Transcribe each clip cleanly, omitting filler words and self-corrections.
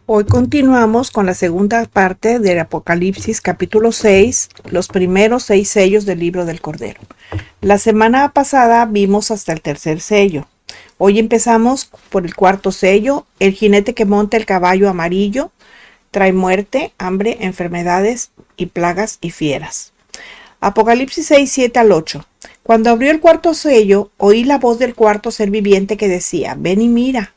Hoy continuamos con la segunda parte del Apocalipsis, capítulo 6, los primeros 6 sellos del libro del Cordero. La semana pasada vimos hasta el tercer sello. Hoy empezamos por el cuarto sello. El jinete que monta el caballo amarillo trae muerte, hambre, enfermedades y plagas y fieras. Apocalipsis 6, 7 al 8. Cuando abrió el cuarto sello, oí la voz del cuarto ser viviente que decía: ven y mira.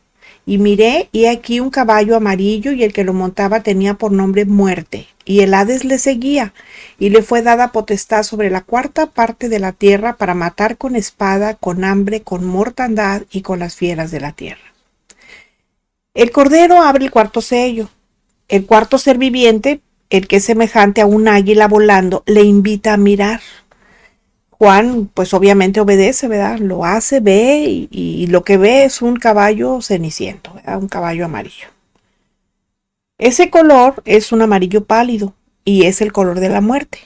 Y miré, y aquí un caballo amarillo, y el que lo montaba tenía por nombre Muerte, y el Hades le seguía, y le fue dada potestad sobre la cuarta parte de la tierra para matar con espada, con hambre, con mortandad y con las fieras de la tierra. El Cordero abre el cuarto sello. El cuarto ser viviente, el que es semejante a un águila volando, le invita a mirar. Juan, pues obviamente obedece, ¿verdad? Lo hace, ve y lo que ve es un caballo ceniciento, ¿verdad? Un caballo amarillo. Ese color es un amarillo pálido y es el color de la muerte.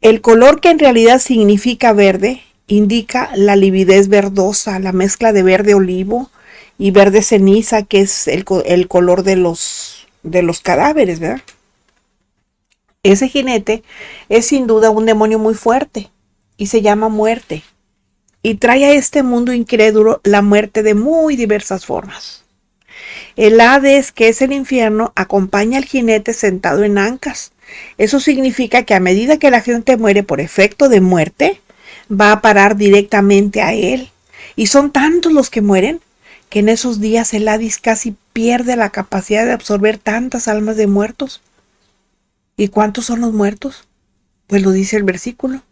El color que en realidad significa verde indica la lividez verdosa, la mezcla de verde olivo y verde ceniza, que es el color de los cadáveres, ¿verdad? Ese jinete es sin duda un demonio muy fuerte y se llama Muerte, y trae a este mundo incrédulo la muerte de muy diversas formas. El Hades, que es el infierno, acompaña al jinete sentado en ancas. Eso significa que a medida que la gente muere por efecto de muerte, va a parar directamente a él. Y son tantos los que mueren que en esos días el Hades casi pierde la capacidad de absorber tantas almas de muertos. ¿Y cuántos son los muertos? Pues lo dice el versículo.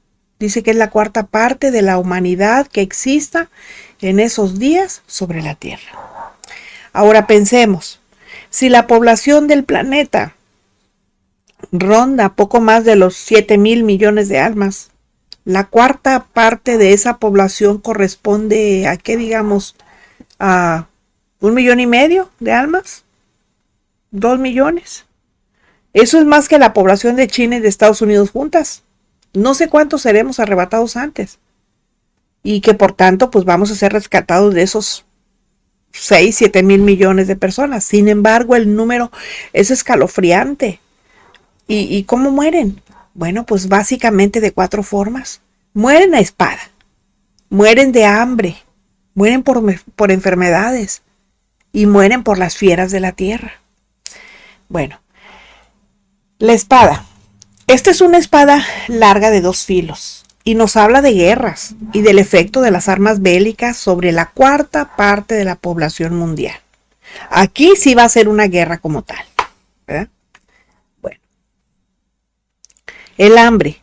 Dice que es la cuarta parte de la humanidad que exista en esos días sobre la tierra. Ahora pensemos, si la población del planeta ronda poco más de los 7,000 millones de almas, la cuarta parte de esa población corresponde a, ¿qué digamos? A 1,5 millones de almas, 2 millones. Eso es más que la población de China y de Estados Unidos juntas. No sé cuántos seremos arrebatados antes. Y que por tanto, pues vamos a ser rescatados de esos 6, 7 mil millones de personas. Sin embargo, el número es escalofriante. ¿Y cómo mueren? Bueno, pues básicamente de 4 formas. Mueren a espada, mueren de hambre, mueren por enfermedades y mueren por las fieras de la tierra. Bueno, la espada. Esta es una espada larga de 2 filos y nos habla de guerras y del efecto de las armas bélicas sobre la cuarta parte de la población mundial. Aquí sí va a ser una guerra como tal, ¿verdad? Bueno, el hambre.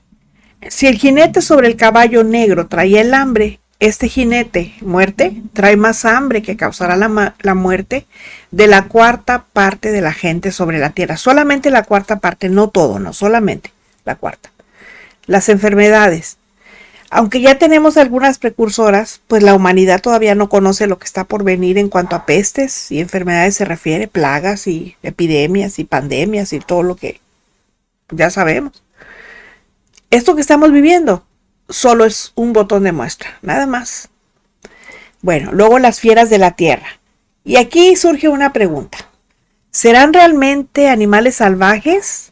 Si el jinete sobre el caballo negro traía el hambre, este jinete, Muerte, trae más hambre que causará la muerte de la cuarta parte de la gente sobre la tierra. Solamente la cuarta parte, no todo, no, solamente la cuarta. Las enfermedades. Aunque ya tenemos algunas precursoras, pues la humanidad todavía no conoce lo que está por venir en cuanto a pestes y enfermedades se refiere, plagas y epidemias y pandemias y todo lo que ya sabemos. Esto que estamos viviendo solo es un botón de muestra, nada más. Bueno, luego las fieras de la tierra. Y aquí surge una pregunta. ¿Serán realmente animales salvajes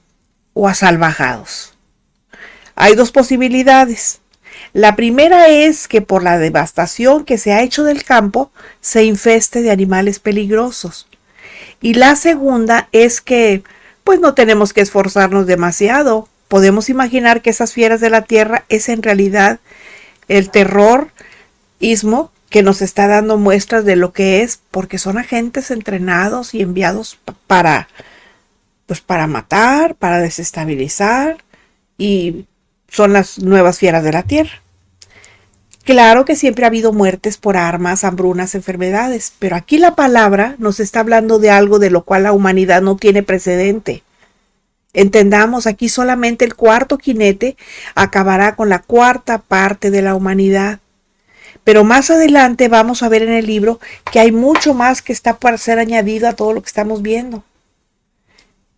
o asalvajados? Hay 2 posibilidades. La primera es que por la devastación que se ha hecho del campo se infeste de animales peligrosos. Y la segunda es que pues no tenemos que esforzarnos demasiado. Podemos imaginar que esas fieras de la tierra es en realidad el terrorismo que nos está dando muestras de lo que es, porque son agentes entrenados y enviados para matar, para desestabilizar, y son las nuevas fieras de la tierra. Claro que siempre ha habido muertes por armas, hambrunas, enfermedades, pero aquí la palabra nos está hablando de algo de lo cual la humanidad no tiene precedente. Entendamos, aquí solamente el cuarto jinete acabará con la cuarta parte de la humanidad. Pero más adelante vamos a ver en el libro que hay mucho más que está por ser añadido a todo lo que estamos viendo.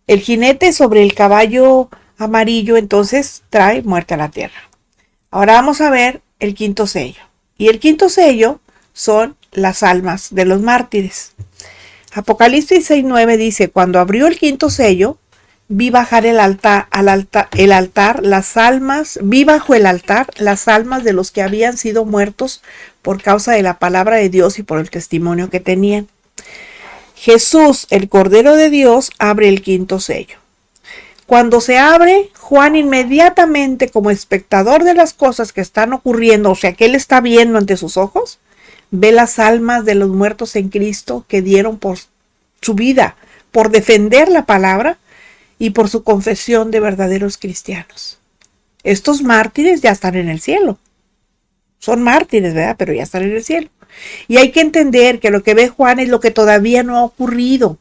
El jinete sobre el caballo amarillo entonces trae muerte a la tierra. Ahora vamos a ver el quinto sello. Y el quinto sello son las almas de los mártires. Apocalipsis 6:9 dice, cuando abrió el quinto sello, vi bajar las almas, vi bajo el altar las almas de los que habían sido muertos por causa de la palabra de Dios y por el testimonio que tenían. Jesús, el Cordero de Dios, abre el quinto sello. Cuando se abre, Juan inmediatamente, como espectador de las cosas que están ocurriendo, o sea, que él está viendo ante sus ojos, ve las almas de los muertos en Cristo que dieron por su vida, por defender la palabra y por su confesión de verdaderos cristianos. Estos mártires ya están en el cielo. Son mártires, ¿verdad? Pero ya están en el cielo. Y hay que entender que lo que ve Juan es lo que todavía no ha ocurrido.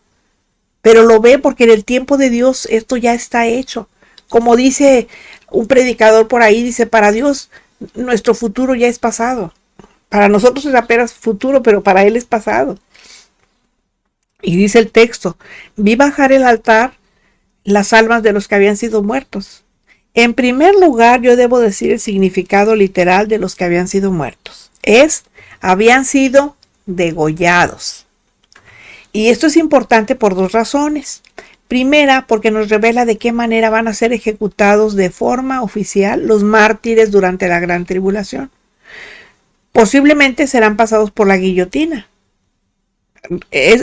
Pero lo ve porque en el tiempo de Dios esto ya está hecho. Como dice un predicador por ahí, dice, para Dios nuestro futuro ya es pasado. Para nosotros es apenas futuro, pero para Él es pasado. Y dice el texto, vi bajar el altar las almas de los que habían sido muertos. En primer lugar, yo debo decir el significado literal de los que habían sido muertos. Habían sido degollados. Y esto es importante por dos razones. Primera, porque nos revela de qué manera van a ser ejecutados de forma oficial los mártires durante la gran tribulación. Posiblemente serán pasados por la guillotina.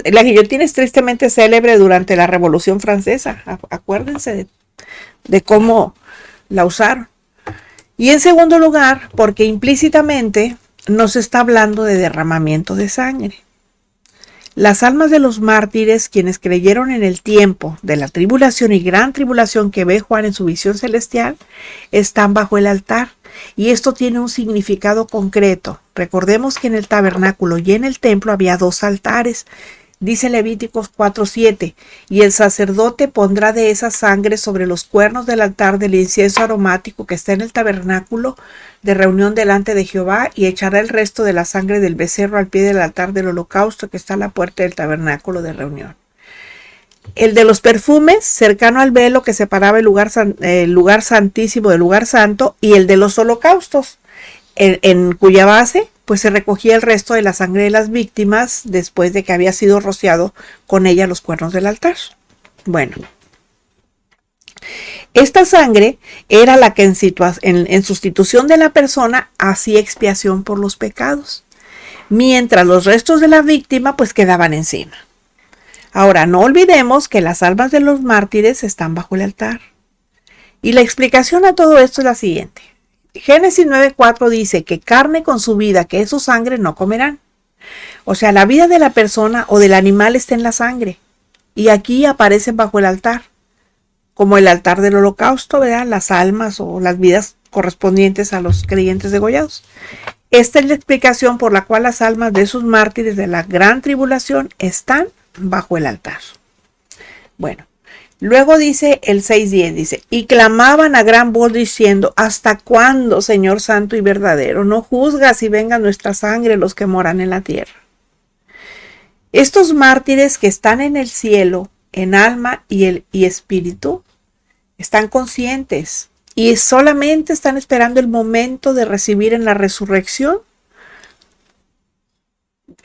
La guillotina es tristemente célebre durante la Revolución Francesa. Acuérdense de cómo la usaron. Y en segundo lugar, porque implícitamente nos está hablando de derramamiento de sangre. Las almas de los mártires, quienes creyeron en el tiempo de la tribulación y gran tribulación que ve Juan en su visión celestial, están bajo el altar. Y esto tiene un significado concreto. Recordemos que en el tabernáculo y en el templo había dos altares. Dice Levíticos 4:7, y el sacerdote pondrá de esa sangre sobre los cuernos del altar del incienso aromático que está en el tabernáculo de reunión delante de Jehová, y echará el resto de la sangre del becerro al pie del altar del holocausto que está a la puerta del tabernáculo de reunión. El de los perfumes, cercano al velo que separaba el lugar santísimo del lugar santo, y el de los holocaustos, en cuya base pues se recogía el resto de la sangre de las víctimas después de que había sido rociado con ella los cuernos del altar. Bueno, esta sangre era la que en sustitución de la persona hacía expiación por los pecados, mientras los restos de la víctima pues quedaban encima. Ahora, no olvidemos que las almas de los mártires están bajo el altar. Y la explicación a todo esto es la siguiente. Génesis 9:4 dice que carne con su vida, que es su sangre, no comerán. O sea, la vida de la persona o del animal está en la sangre. Y aquí aparecen bajo el altar, como el altar del holocausto, ¿verdad? Las almas o las vidas correspondientes a los creyentes degollados. Esta es la explicación por la cual las almas de esos mártires de la gran tribulación están bajo el altar. Bueno, luego dice el 6:10, dice, y clamaban a gran voz diciendo, ¿hasta cuándo, Señor santo y verdadero, no juzgas y venga nuestra sangre los que moran en la tierra? Estos mártires que están en el cielo, en alma y espíritu, están conscientes y solamente están esperando el momento de recibir en la resurrección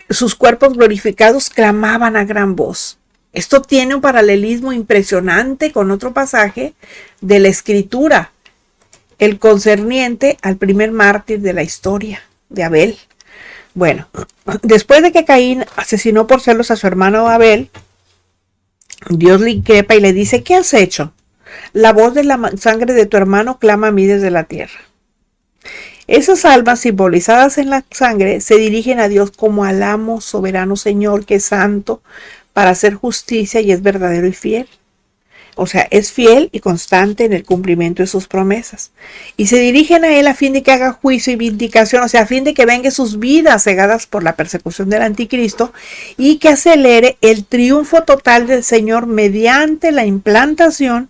sus cuerpos glorificados. Clamaban a gran voz. Esto tiene un paralelismo impresionante con otro pasaje de la Escritura, el concerniente al primer mártir de la historia, de Abel. Bueno, después de que Caín asesinó por celos a su hermano Abel, Dios le increpa y le dice, ¿qué has hecho? La voz de la sangre de tu hermano clama a mí desde la tierra. Esas almas simbolizadas en la sangre se dirigen a Dios como al amo soberano Señor, que es santo para hacer justicia y es verdadero y fiel. O sea, es fiel y constante en el cumplimiento de sus promesas. Y se dirigen a Él a fin de que haga juicio y vindicación, o sea, a fin de que vengue sus vidas cegadas por la persecución del anticristo y que acelere el triunfo total del Señor mediante la implantación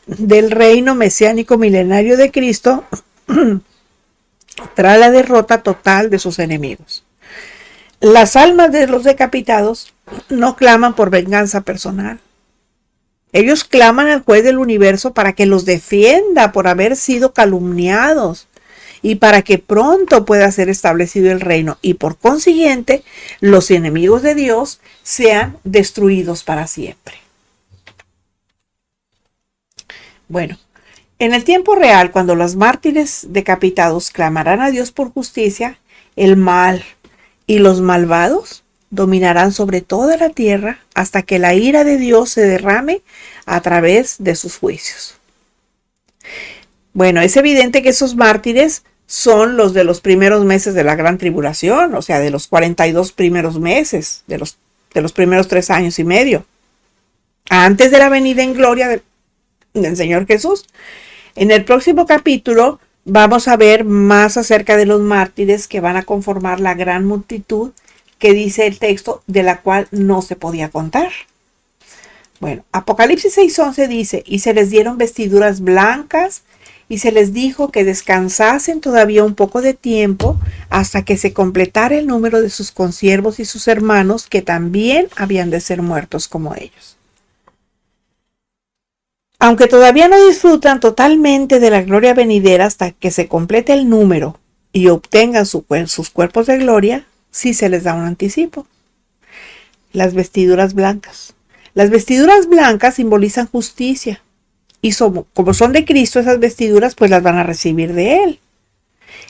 del reino mesiánico milenario de Cristo tras la derrota total de sus enemigos. Las almas de los decapitados no claman por venganza personal. Ellos claman al juez del universo para que los defienda por haber sido calumniados y para que pronto pueda ser establecido el reino y por consiguiente los enemigos de Dios sean destruidos para siempre. Bueno, en el tiempo real, cuando los mártires decapitados clamarán a Dios por justicia, el mal y los malvados dominarán sobre toda la tierra hasta que la ira de Dios se derrame a través de sus juicios. Bueno, es evidente que esos mártires son los de los primeros meses de la gran tribulación, o sea, de los 42 primeros meses, de los primeros 3 años y medio, antes de la venida en gloria del Señor Jesús. En el próximo capítulo vamos a ver más acerca de los mártires que van a conformar la gran multitud que dice el texto, de la cual no se podía contar. Bueno, Apocalipsis 6:11 dice, y se les dieron vestiduras blancas y se les dijo que descansasen todavía un poco de tiempo hasta que se completara el número de sus consiervos y sus hermanos que también habían de ser muertos como ellos. Aunque todavía no disfrutan totalmente de la gloria venidera hasta que se complete el número y obtengan sus cuerpos de gloria, sí se les da un anticipo. Las vestiduras blancas. Las vestiduras blancas simbolizan justicia y como son de Cristo, esas vestiduras pues las van a recibir de Él.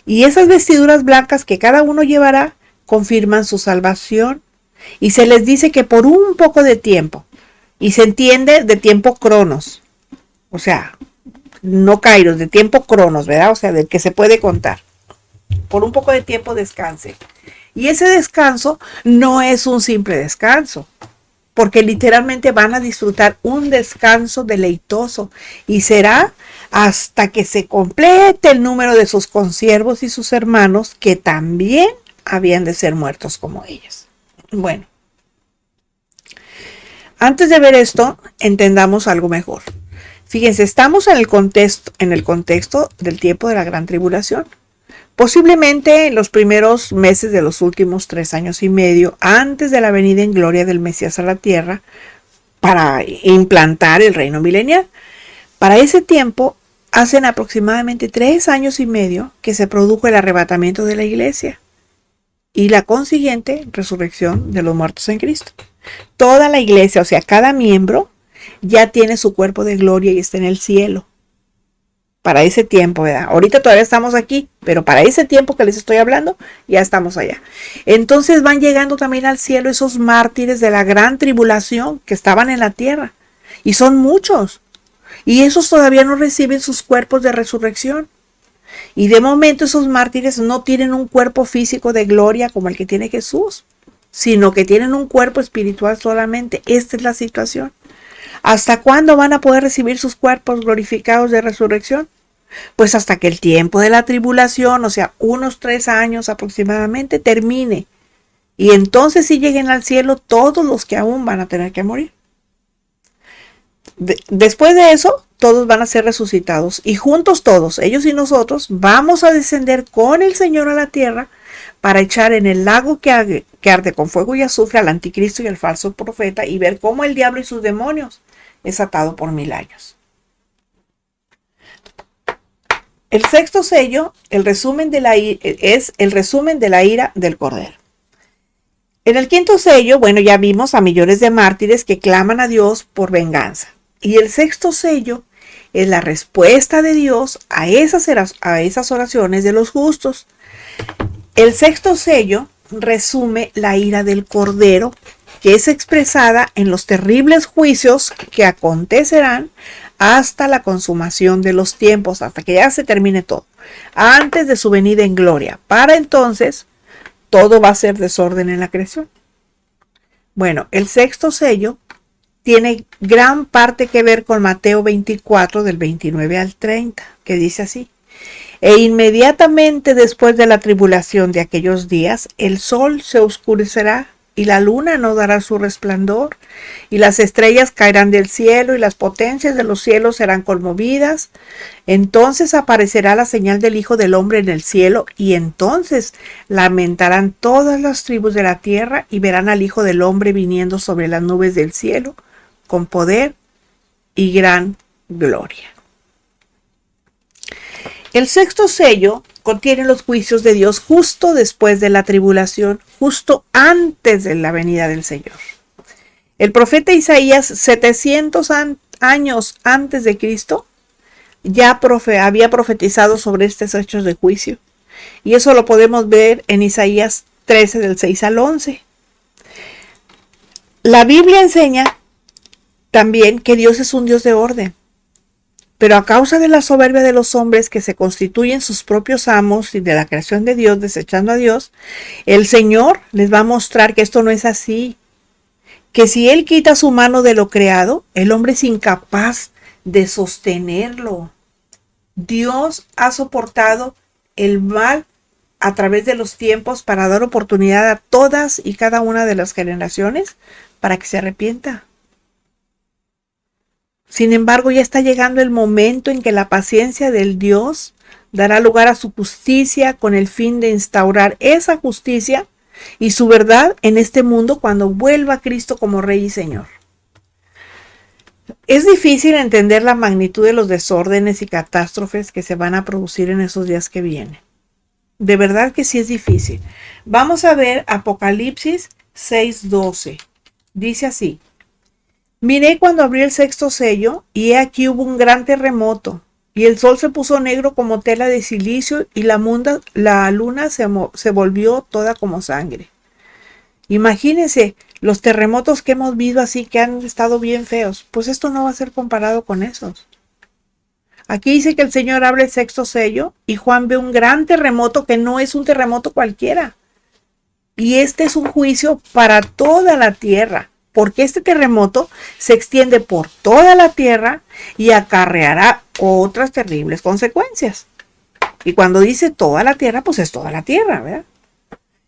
Y esas vestiduras blancas que cada uno llevará confirman su salvación y se les dice que por un poco de tiempo, y se entiende de tiempo cronos, o sea, no kairos, de tiempo cronos, ¿verdad? O sea, del que se puede contar. Por un poco de tiempo descanse. Y ese descanso no es un simple descanso, porque literalmente van a disfrutar un descanso deleitoso y será hasta que se complete el número de sus consiervos y sus hermanos que también habían de ser muertos como ellos. Bueno, antes de ver esto, entendamos algo mejor. Fíjense, estamos en el contexto del tiempo de la gran tribulación. Posiblemente en los primeros meses de los últimos 3 años y medio, antes de la venida en gloria del Mesías a la tierra, para implantar el reino milenial. Para ese tiempo, hacen aproximadamente 3 años y medio que se produjo el arrebatamiento de la iglesia y la consiguiente resurrección de los muertos en Cristo. Toda la iglesia, o sea, cada miembro, ya tiene su cuerpo de gloria y está en el cielo. Para ese tiempo, ¿verdad? Ahorita todavía estamos aquí, pero para ese tiempo que les estoy hablando, ya estamos allá. Entonces van llegando también al cielo esos mártires de la gran tribulación que estaban en la tierra. Y son muchos. Y esos todavía no reciben sus cuerpos de resurrección. Y de momento esos mártires no tienen un cuerpo físico de gloria como el que tiene Jesús, sino que tienen un cuerpo espiritual solamente. Esta es la situación. ¿Hasta cuándo van a poder recibir sus cuerpos glorificados de resurrección? Pues hasta que el tiempo de la tribulación, o sea, unos 3 años aproximadamente, termine. Y entonces sí lleguen al cielo todos los que aún van a tener que morir. Después de eso, todos van a ser resucitados. Y juntos todos, ellos y nosotros, vamos a descender con el Señor a la tierra para echar en el lago que arde con fuego y azufre al anticristo y al falso profeta y ver cómo el diablo y sus demonios es atado por 1000 años. El sexto sello, es el resumen de la ira del Cordero. En el quinto sello, bueno, ya vimos a millones de mártires que claman a Dios por venganza. Y el sexto sello es la respuesta de Dios a esas oraciones de los justos. El sexto sello resume la ira del Cordero, que es expresada en los terribles juicios que acontecerán hasta la consumación de los tiempos, hasta que ya se termine todo, antes de su venida en gloria. Para entonces, todo va a ser desorden en la creación. Bueno, el sexto sello tiene gran parte que ver con Mateo 24, del 29 al 30, que dice así: e inmediatamente después de la tribulación de aquellos días, el sol se oscurecerá y la luna no dará su resplandor, y las estrellas caerán del cielo y las potencias de los cielos serán conmovidas. Entonces aparecerá la señal del Hijo del Hombre en el cielo, y entonces lamentarán todas las tribus de la tierra y verán al Hijo del Hombre viniendo sobre las nubes del cielo con poder y gran gloria. El sexto sello contienen los juicios de Dios justo después de la tribulación, justo antes de la venida del Señor. El profeta Isaías, 700 años antes de Cristo, ya había profetizado sobre estos hechos de juicio. Y eso lo podemos ver en Isaías 13, del 6 al 11. La Biblia enseña también que Dios es un Dios de orden. Pero a causa de la soberbia de los hombres que se constituyen sus propios amos y de la creación de Dios, desechando a Dios, el Señor les va a mostrar que esto no es así. Que si Él quita su mano de lo creado, el hombre es incapaz de sostenerlo. Dios ha soportado el mal a través de los tiempos para dar oportunidad a todas y cada una de las generaciones para que se arrepienta. Sin embargo, ya está llegando el momento en que la paciencia del Dios dará lugar a su justicia con el fin de instaurar esa justicia y su verdad en este mundo cuando vuelva Cristo como Rey y Señor. Es difícil entender la magnitud de los desórdenes y catástrofes que se van a producir en esos días que vienen. De verdad que sí es difícil. Vamos a ver Apocalipsis 6:12. Dice así: Miré cuando abrió el sexto sello, y he aquí hubo un gran terremoto, y el sol se puso negro como tela de silicio, y la luna se volvió toda como sangre. Imagínense los terremotos que hemos visto así, que han estado bien feos. Pues esto no va a ser comparado con esos. Aquí dice que el Señor abre el sexto sello, y Juan ve un gran terremoto que no es un terremoto cualquiera. Y este es un juicio para toda la tierra, porque este terremoto se extiende por toda la tierra y acarreará otras terribles consecuencias. Y cuando dice toda la tierra, pues es toda la tierra, ¿verdad?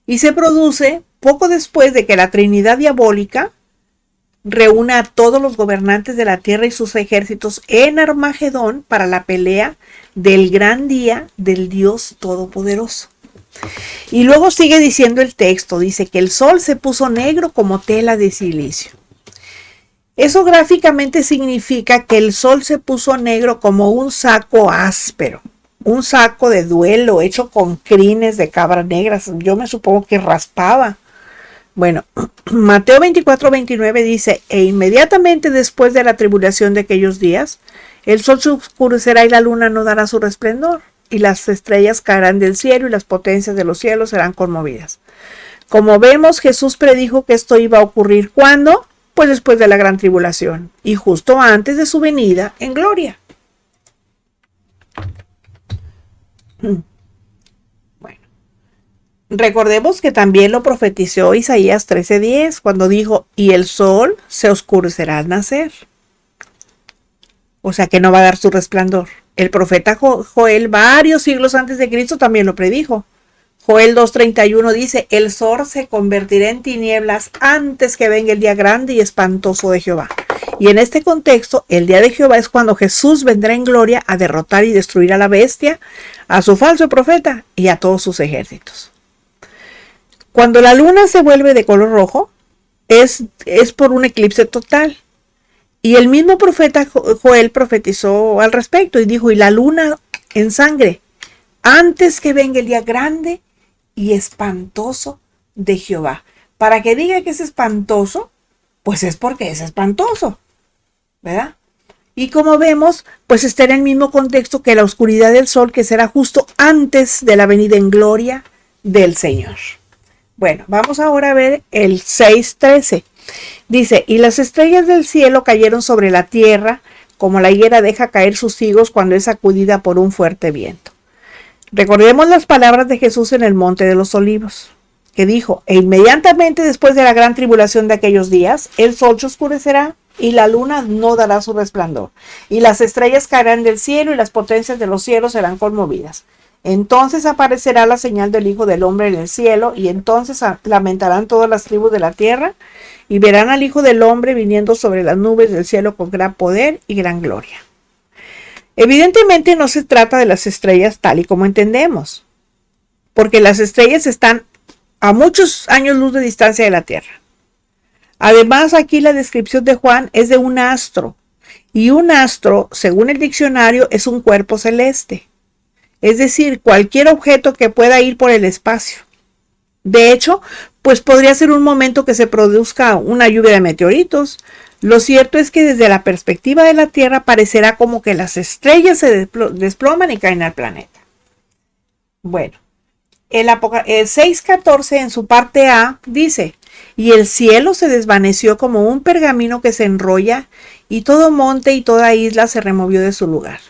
Y se produce poco después de que la Trinidad diabólica reúna a todos los gobernantes de la tierra y sus ejércitos en Armagedón para la pelea del gran día del Dios Todopoderoso. Y luego sigue diciendo el texto, dice que el sol se puso negro como tela de silicio. Eso gráficamente significa que el sol se puso negro como un saco áspero, un saco de duelo hecho con crines de cabras negras. Yo me supongo que raspaba. Bueno, Mateo 24:29 dice: e inmediatamente después de la tribulación de aquellos días, el sol se oscurecerá y la luna no dará su resplandor, y las estrellas caerán del cielo y las potencias de los cielos serán conmovidas. Como vemos, Jesús predijo que esto iba a ocurrir ¿cuándo? Pues después de la gran tribulación y justo antes de su venida en gloria. Bueno, recordemos que también lo profetizó Isaías 13:10 cuando dijo: y el sol se oscurecerá al nacer. O sea que no va a dar su resplandor. El profeta Joel, varios siglos antes de Cristo, también lo predijo. Joel 2:31 dice: el sol se convertirá en tinieblas antes que venga el día grande y espantoso de Jehová. Y en este contexto, el día de Jehová es cuando Jesús vendrá en gloria a derrotar y destruir a la bestia, a su falso profeta y a todos sus ejércitos. Cuando la luna se vuelve de color rojo, es por un eclipse total. Y el mismo profeta Joel profetizó al respecto y dijo: y la luna en sangre, antes que venga el día grande y espantoso de Jehová. Para que diga que es espantoso, pues es porque es espantoso, ¿verdad? Y como vemos, pues está en el mismo contexto que la oscuridad del sol, que será justo antes de la venida en gloria del Señor. Bueno, vamos ahora a ver el 6:13. Dice: y las estrellas del cielo cayeron sobre la tierra, como la higuera deja caer sus higos cuando es sacudida por un fuerte viento. Recordemos las palabras de Jesús en el Monte de los Olivos, que dijo: e inmediatamente después de la gran tribulación de aquellos días, el sol se oscurecerá y la luna no dará su resplandor, y las estrellas caerán del cielo y las potencias de los cielos serán conmovidas. Entonces aparecerá la señal del Hijo del Hombre en el cielo, y entonces lamentarán todas las tribus de la tierra, y verán al Hijo del Hombre viniendo sobre las nubes del cielo con gran poder y gran gloria. Evidentemente no se trata de las estrellas tal y como entendemos, porque las estrellas están a muchos años luz de distancia de la Tierra. Además, aquí la descripción de Juan es de un astro, y un astro, según el diccionario, es un cuerpo celeste. es decir, cualquier objeto que pueda ir por el espacio. De hecho, pues podría ser un momento que se produzca una lluvia de meteoritos. Lo cierto es que desde la perspectiva de la Tierra parecerá como que las estrellas se desploman y caen al planeta. Bueno, el 6.14 en su parte A dice: y el cielo se desvaneció como un pergamino que se enrolla, y todo monte y toda isla se removió de su lugar.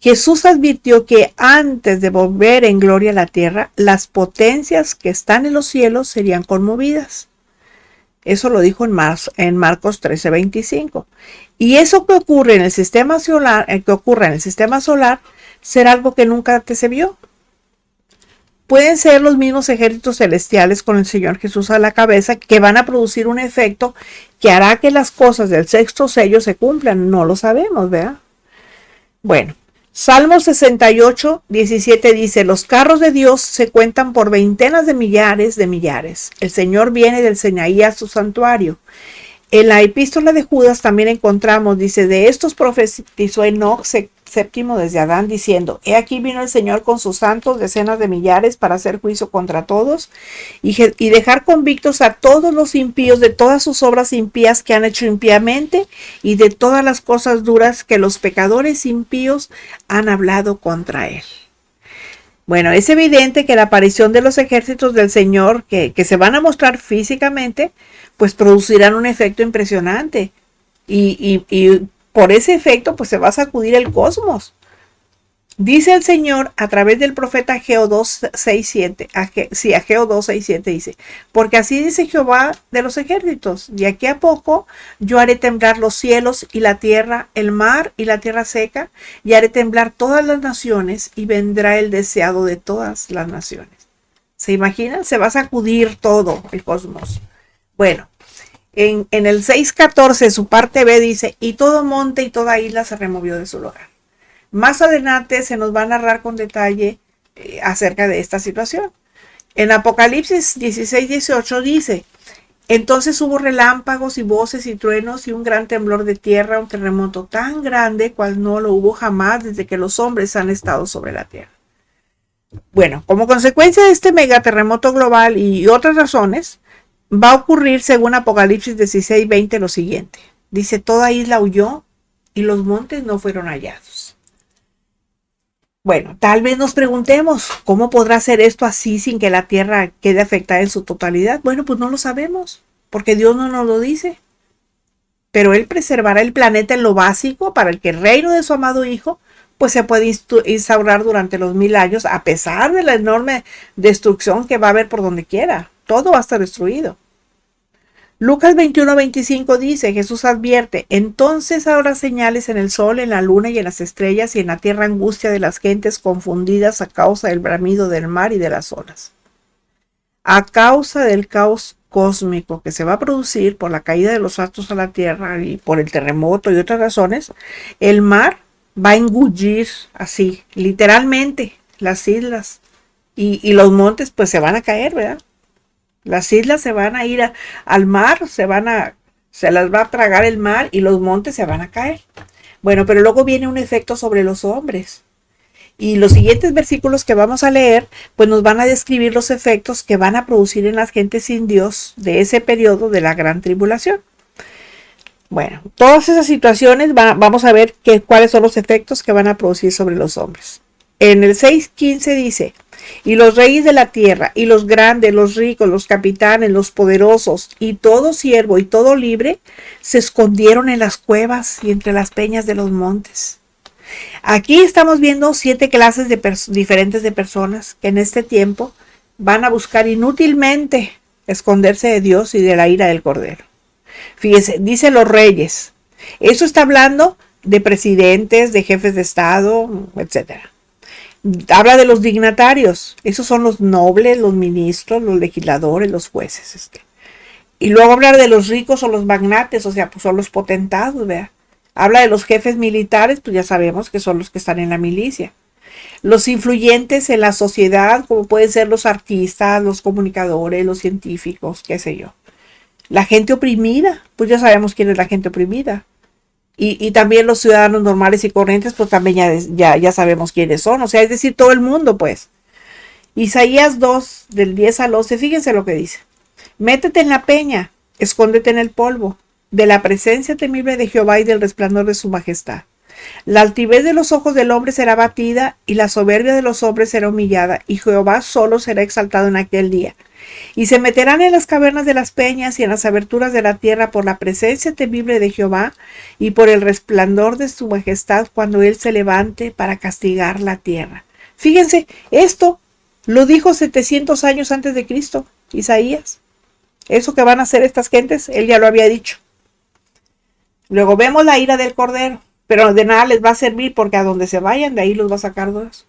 Jesús advirtió que antes de volver en gloria a la tierra, las potencias que están en los cielos serían conmovidas. Eso lo dijo en Marcos 13:25. Y eso que ocurre en el sistema solar, será algo que nunca antes se vio. Pueden ser los mismos ejércitos celestiales con el Señor Jesús a la cabeza que van a producir un efecto que hará que las cosas del sexto sello se cumplan. No lo sabemos, ¿verdad? Bueno, Salmo 68:17 dice: los carros de Dios se cuentan por veintenas de millares de millares. El Señor viene del Sinaí a su santuario. En la epístola de Judas también encontramos, dice: de estos profetizó Enoc séptimo desde Adán, diciendo: he aquí vino el Señor con sus santos decenas de millares para hacer juicio contra todos y dejar convictos a todos los impíos de todas sus obras impías que han hecho impíamente y de todas las cosas duras que los pecadores impíos han hablado contra él. Bueno, es evidente que la aparición de los ejércitos del Señor que se van a mostrar físicamente, pues producirán un efecto impresionante y por ese efecto pues se va a sacudir el cosmos. Dice el Señor a través del profeta Ageo 2:6-7, Ageo 2:6-7 dice: porque así dice Jehová de los ejércitos, de aquí a poco yo haré temblar los cielos y la tierra, el mar y la tierra seca, y haré temblar todas las naciones, y vendrá el deseado de todas las naciones. ¿Se imaginan? Se va a sacudir todo el cosmos. Bueno, en el 6.14, su parte B dice: y todo monte y toda isla se removió de su lugar. Más adelante se nos va a narrar con detalle acerca de esta situación. En Apocalipsis 16:18 dice: entonces hubo relámpagos y voces y truenos y un gran temblor de tierra, un terremoto tan grande cual no lo hubo jamás desde que los hombres han estado sobre la tierra. Bueno, como consecuencia de este megaterremoto global y otras razones, va a ocurrir, según Apocalipsis 16:20, lo siguiente. Dice: toda isla huyó y los montes no fueron hallados. Bueno, tal vez nos preguntemos, ¿cómo podrá ser esto así sin que la tierra quede afectada en su totalidad? Bueno, pues no lo sabemos, porque Dios no nos lo dice. Pero Él preservará el planeta en lo básico para el que el reino de su amado Hijo pues se puede instaurar durante los 1000 años, a pesar de la enorme destrucción que va a haber por donde quiera. Todo va a estar destruido. Lucas 21:25 dice: Jesús advierte: entonces habrá señales en el sol, en la luna y en las estrellas, y en la tierra angustia de las gentes confundidas a causa del bramido del mar y de las olas. A causa del caos cósmico que se va a producir por la caída de los astros a la tierra y por el terremoto y otras razones, el mar va a engullir así, literalmente, las islas y los montes pues se van a caer, ¿verdad? Las islas se van a ir al mar, se las va a tragar el mar y los montes se van a caer. Bueno, pero luego viene un efecto sobre los hombres. Y los siguientes versículos que vamos a leer, pues nos van a describir los efectos que van a producir en las gentes sin Dios de ese periodo de la gran tribulación. Bueno, todas esas situaciones vamos a ver cuáles son los efectos que van a producir sobre los hombres. En el 6.15 dice: y los reyes de la tierra, y los grandes, los ricos, los capitanes, los poderosos, y todo siervo y todo libre, se escondieron en las cuevas y entre las peñas de los montes. Aquí estamos viendo 7 clases diferentes de personas que en este tiempo van a buscar inútilmente esconderse de Dios y de la ira del Cordero. Fíjese, dice los reyes. Eso está hablando de presidentes, de jefes de Estado, etcétera. Habla de los dignatarios, esos son los nobles, los ministros, los legisladores, los jueces. Y luego habla de los ricos o los magnates, o sea, pues son los potentados, ¿verdad? Habla de los jefes militares, pues ya sabemos que son los que están en la milicia. Los influyentes en la sociedad, como pueden ser los artistas, los comunicadores, los científicos, qué sé yo. La gente oprimida, pues ya sabemos quién es la gente oprimida. Y también los ciudadanos normales y corrientes, pues también ya sabemos quiénes son. O sea, es decir, todo el mundo, pues. Isaías 2, del 10 al 11, fíjense lo que dice. Métete en la peña, escóndete en el polvo, de la presencia temible de Jehová y del resplandor de su majestad. La altivez de los ojos del hombre será batida, y la soberbia de los hombres será humillada, y Jehová solo será exaltado en aquel día. Y se meterán en las cavernas de las peñas y en las aberturas de la tierra por la presencia temible de Jehová y por el resplandor de su majestad cuando él se levante para castigar la tierra. Fíjense, esto lo dijo 700 años antes de Cristo, Isaías. Eso que van a hacer estas gentes, él ya lo había dicho. Luego vemos la ira del Cordero, pero de nada les va a servir porque a donde se vayan, de ahí los va a sacar Dios.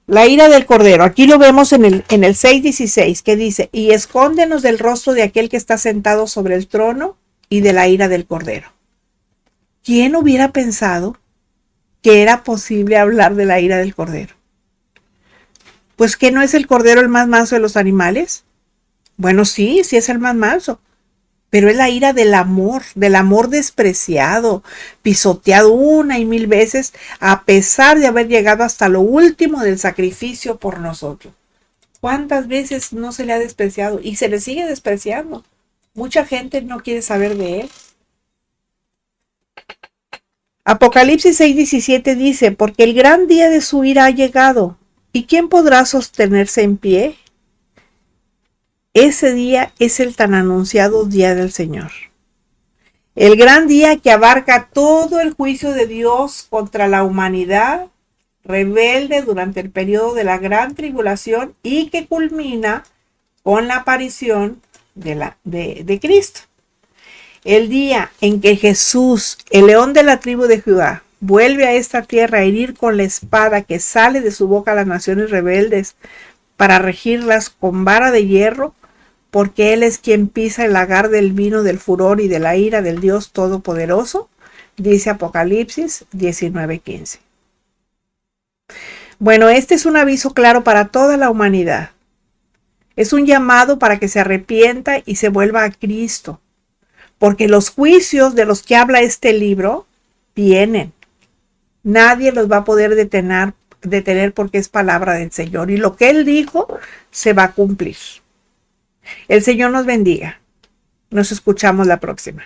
La ira del Cordero, aquí lo vemos en el 6:16, que dice, y escóndenos del rostro de aquel que está sentado sobre el trono y de la ira del Cordero. ¿Quién hubiera pensado que era posible hablar de la ira del Cordero? Pues ¿que no es el Cordero el más manso de los animales? Bueno, sí es el más manso, pero es la ira del amor despreciado, pisoteado una y mil veces, a pesar de haber llegado hasta lo último del sacrificio por nosotros. ¿Cuántas veces no se le ha despreciado? Y se le sigue despreciando. Mucha gente no quiere saber de él. Apocalipsis 6:17 dice, porque el gran día de su ira ha llegado, ¿y quién podrá sostenerse en pie? Ese día es el tan anunciado día del Señor. El gran día que abarca todo el juicio de Dios contra la humanidad rebelde durante el periodo de la gran tribulación y que culmina con la aparición de Cristo. El día en que Jesús, el león de la tribu de Judá, vuelve a esta tierra a herir con la espada que sale de su boca a las naciones rebeldes para regirlas con vara de hierro, porque Él es quien pisa el lagar del vino del furor y de la ira del Dios Todopoderoso, dice Apocalipsis 19:15. Bueno, este es un aviso claro para toda la humanidad. Es un llamado para que se arrepienta y se vuelva a Cristo, porque los juicios de los que habla este libro vienen. Nadie los va a poder detener porque es palabra del Señor, y lo que Él dijo se va a cumplir. El Señor nos bendiga. Nos escuchamos la próxima.